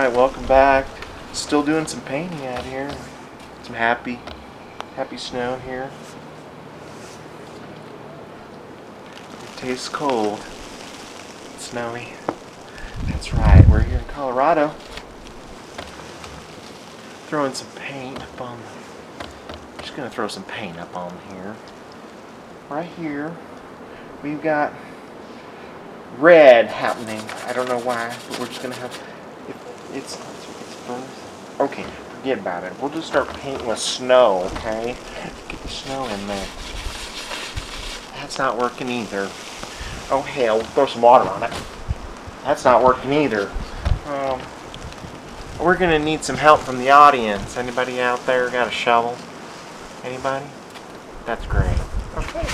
Alright, welcome back. Still doing some painting out here. Some happy snow here. It tastes cold. It's snowy. That's right, we're here in Colorado. Throwing some paint up on just gonna throw some paint up on here. Right here, we've got red happening. I don't know why, but we're just gonna have it's both. Okay, forget about it. We'll just start painting with snow, okay? Get the snow in there. That's not working either. Oh hell, we'll throw some water on it. That's not working either. We're gonna need some help from the audience. Anybody out there got a shovel? Anybody? That's great. Okay.